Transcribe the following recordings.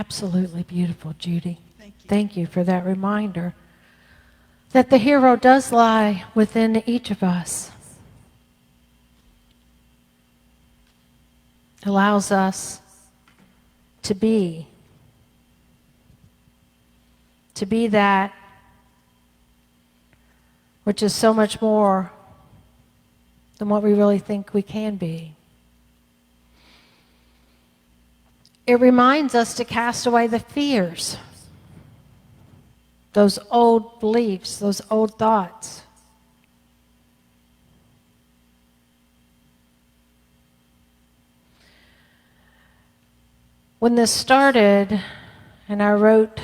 Absolutely beautiful, Judy. Thank you for that reminder that the hero does lie within each of us. Allows us to be that which is so much more than what we really think we can be. It reminds us to cast away the fears, those old beliefs, those old thoughts. When this started, and I wrote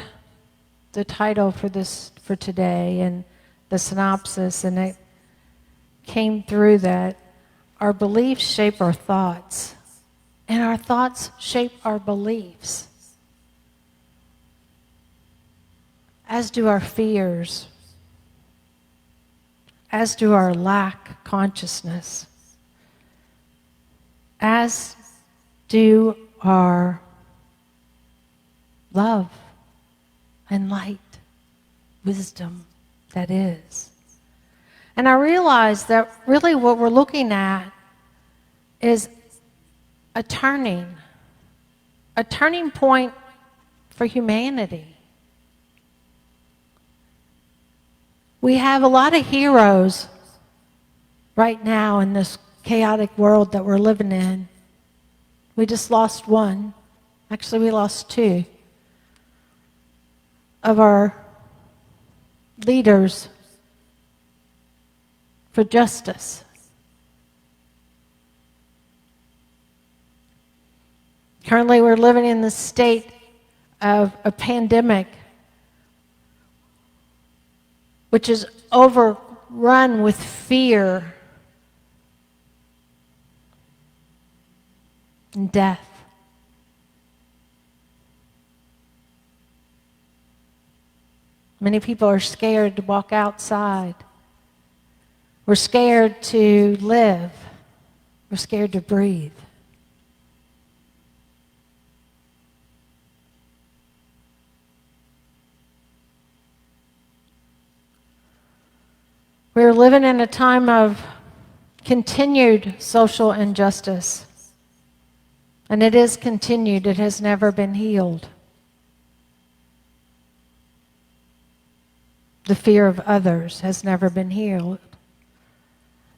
the title for today and the synopsis, and it came through that our beliefs shape our thoughts, and our thoughts shape our beliefs, as do our fears, as do our lack consciousness, as do our love and light, wisdom that is. And I realized that really what we're looking at is a turning point for humanity. We have a lot of heroes right now in this chaotic world that we're living in. We just lost one. Actually, we lost two of our leaders for justice. Currently, we're living in the state of a pandemic which is overrun with fear and death. Many people are scared to walk outside. We're scared to live. We're scared to breathe. We're living in a time of continued social injustice. And it is continued. It has never been healed. The fear of others has never been healed.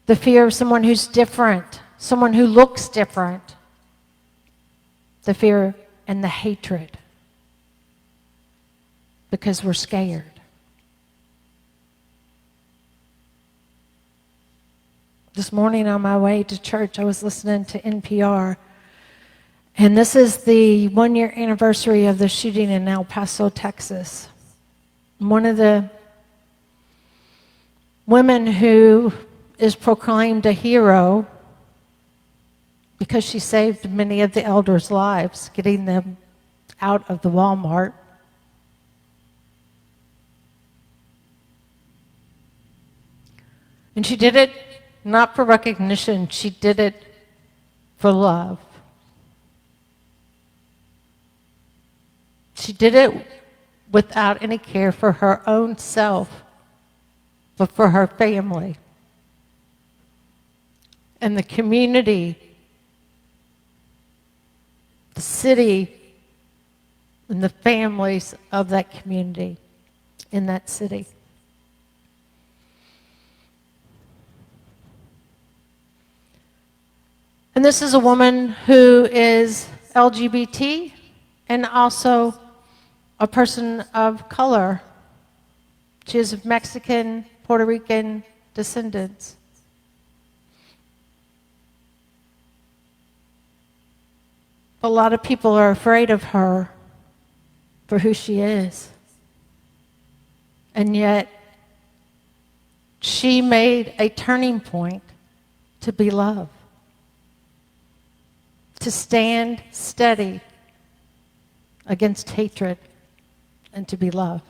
The fear of someone who's different, someone who looks different. The fear and the hatred. Because we're scared. This morning on my way to church, I was listening to NPR. And this is the 1-year anniversary of the shooting in El Paso, Texas. One of the women who is proclaimed a hero because she saved many of the elders' lives, getting them out of the Walmart. And she did it not for recognition, she did it for love. She did it without any care for her own self, but for her family and the community, the city, and the families of that community in that city. And this is a woman who is LGBT and also a person of color. She is of Mexican, Puerto Rican descendants. A lot of people are afraid of her for who she is. And yet, she made a turning point to be loved. To stand steady against hatred and to be loved.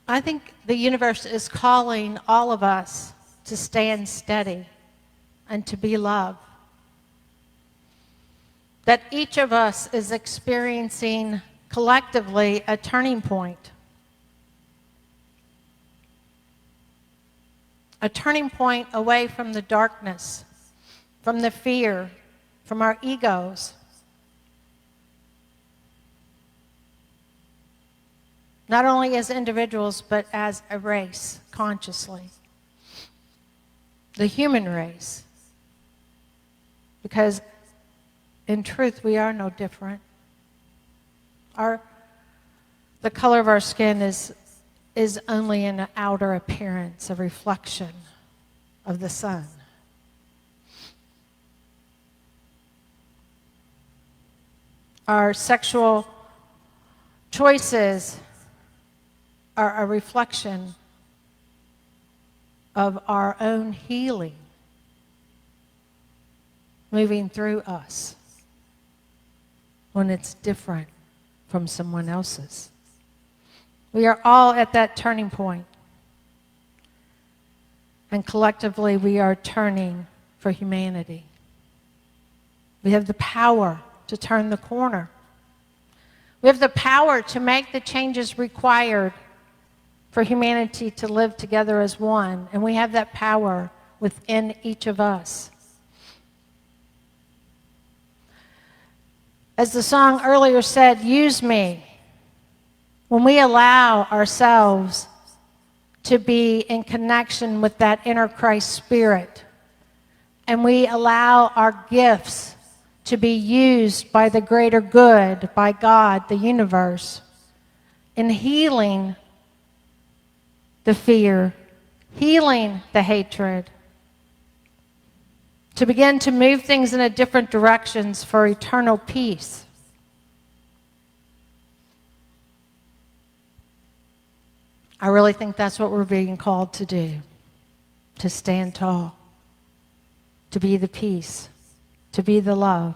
I think the universe is calling all of us to stand steady and to be loved that each of us is experiencing collectively a turning point. A turning point away from the darkness, from the fear, from our egos. Not only as individuals, but as a race, consciously. The human race. Because in truth, we are no different. The color of our skin is only an outer appearance, a reflection of the sun. Our sexual choices are a reflection of our own healing moving through us when it's different from someone else's. We are all at that turning point. And collectively, we are turning for humanity. We have the power to turn the corner. We have the power to make the changes required for humanity to live together as one. And we have that power within each of us. As the song earlier said, use me. When we allow ourselves to be in connection with that inner Christ spirit, and we allow our gifts to be used by the greater good, by God, the universe, in healing the fear, healing the hatred, to begin to move things in a different directions for eternal peace. I really think that's what we're being called to do, to stand tall, to be the peace, to be the love.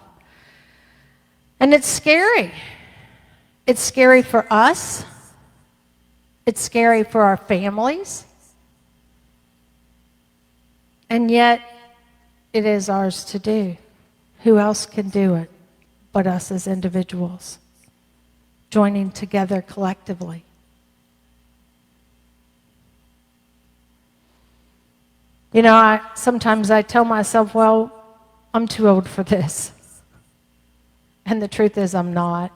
And it's scary. It's scary for us. It's scary for our families. And yet, it is ours to do. Who else can do it but us as individuals, joining together collectively? You know, sometimes I tell myself, well, I'm too old for this. And the truth is, I'm not.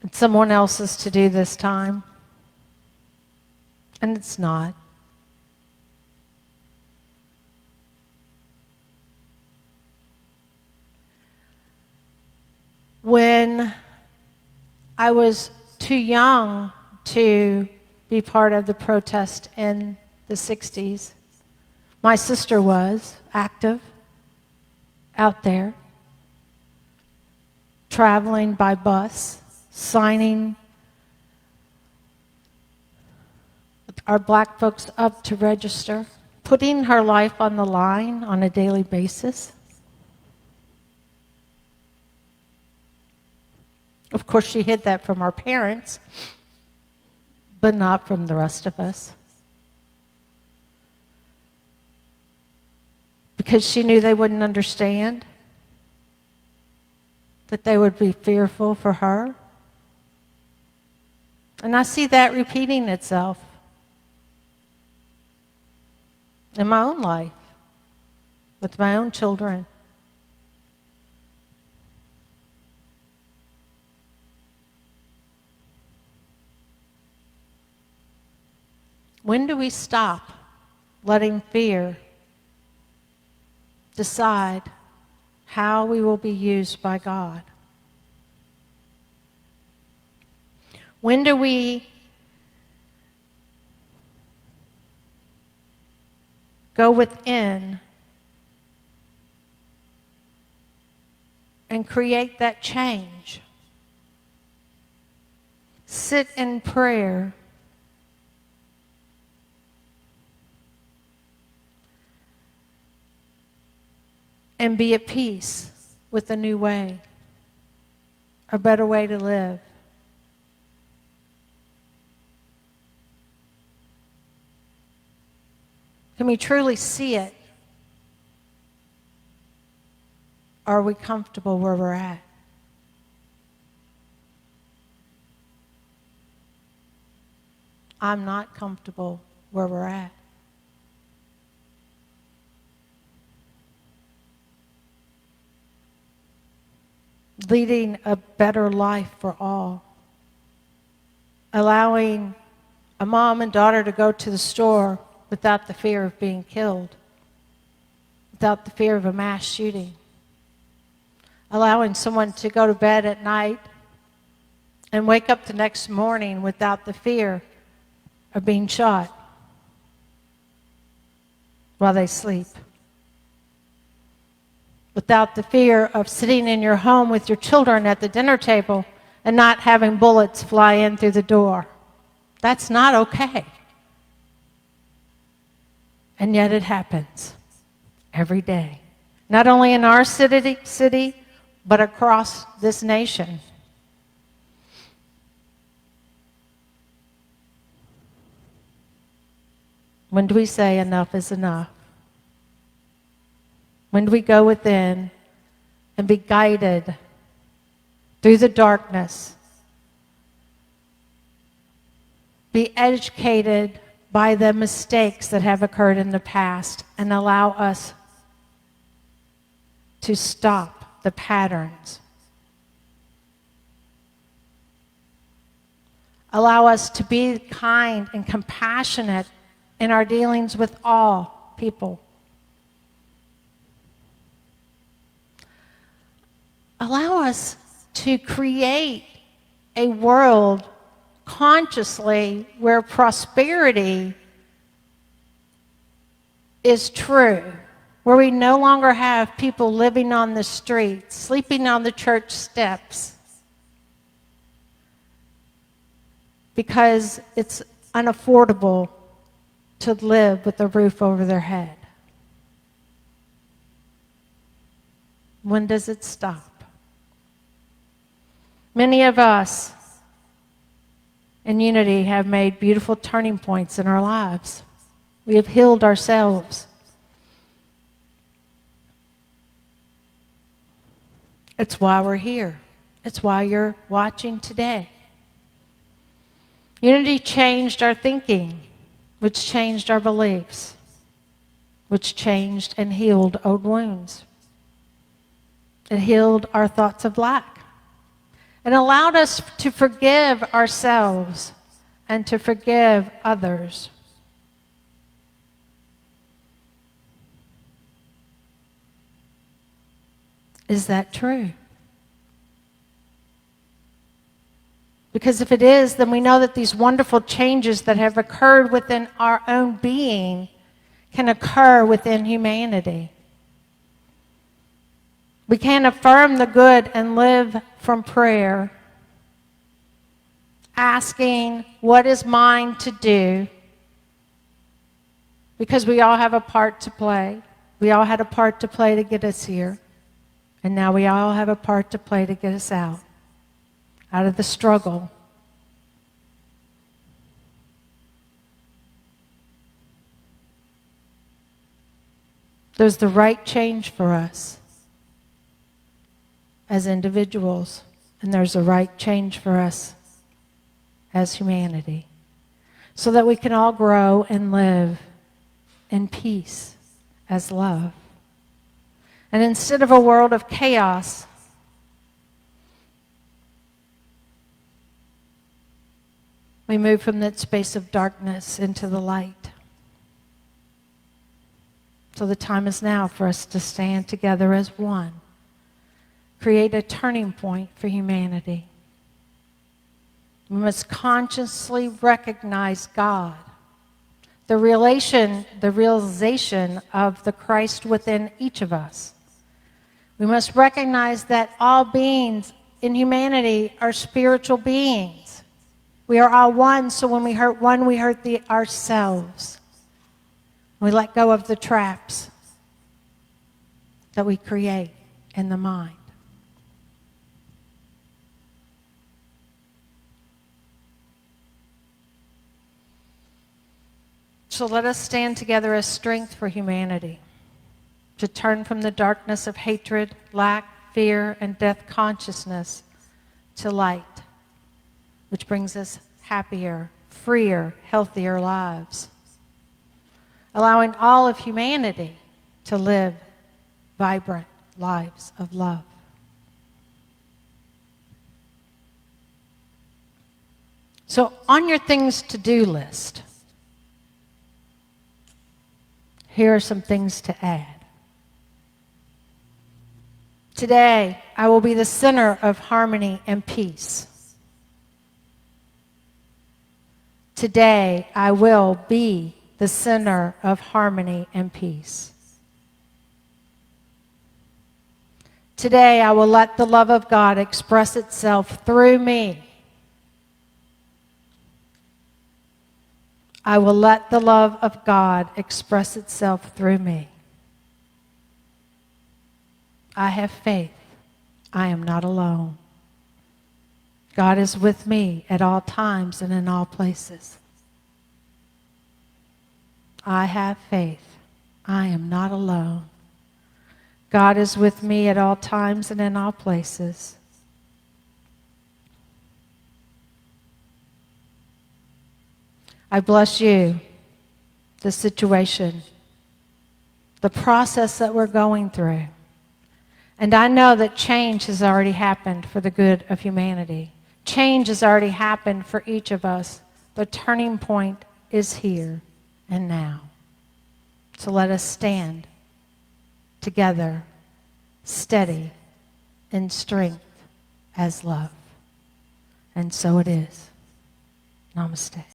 It's someone else's to do this time. And it's not. When I was too young to be part of the protest in the 60s, my sister was active out there, traveling by bus, signing our black folks up to register, putting her life on the line on a daily basis. Of course, she hid that from our parents, but not from the rest of us. Because she knew they wouldn't understand, that they would be fearful for her. And I see that repeating itself in my own life, with my own children. When do we stop letting fear decide how we will be used by God? When do we go within and create that change? Sit in prayer. And be at peace with a new way, a better way to live. Can we truly see it Are we comfortable where we're at? I'm not comfortable where we're at. Leading a better life for all. Allowing a mom and daughter to go to the store without the fear of being killed, without the fear of a mass shooting. Allowing someone to go to bed at night and wake up the next morning without the fear of being shot while they sleep. Without the fear of sitting in your home with your children at the dinner table and not having bullets fly in through the door. That's not okay. And yet it happens every day. Not only in our city, but across this nation. When do we say enough is enough? When do we go within and be guided through the darkness? Be educated by the mistakes that have occurred in the past and allow us to stop the patterns. Allow us to be kind and compassionate in our dealings with all people. Allow us to create a world consciously where prosperity is true, where we no longer have people living on the streets, sleeping on the church steps, because it's unaffordable to live with a roof over their head. When does it stop? Many of us in Unity have made beautiful turning points in our lives. We have healed ourselves. It's why we're here. It's why you're watching today. Unity changed our thinking, which changed our beliefs, which changed and healed old wounds. It healed our thoughts of lack. It allowed us to forgive ourselves and to forgive others. Is that true? Because if it is, then we know that these wonderful changes that have occurred within our own being can occur within humanity. We can affirm the good and live from prayer, asking what is mine to do, because we all have a part to play. We all had a part to play to get us here, and now we all have a part to play to get us out of the struggle. There's the right change for us as individuals, and there's a right change for us as humanity, so that we can all grow and live in peace as love. And instead of a world of chaos, we move from that space of darkness into the light. So the time is now for us to stand together as one. Create a turning point for humanity. We must consciously recognize God, the realization of the Christ within each of us. We must recognize that all beings in humanity are spiritual beings. We are all one, so when we hurt one, we hurt ourselves. We let go of the traps that we create in the mind. So let us stand together as strength for humanity. to turn from the darkness of hatred, lack, fear, and death consciousness to light, which brings us happier, freer, healthier lives. Allowing all of humanity to live vibrant lives of love. So on your things to do list, here are some things to add. Today, I will be the center of harmony and peace. Today, I will be the center of harmony and peace. Today, I will let the love of God express itself through me. I will let the love of God express itself through me. I have faith. I am not alone. God is with me at all times and in all places. I have faith. I am not alone. God is with me at all times and in all places. I bless you, the situation, the process that we're going through. And I know that change has already happened for the good of humanity. Change has already happened for each of us. The turning point is here and now. So let us stand together, steady in strength as love. And so it is. Namaste.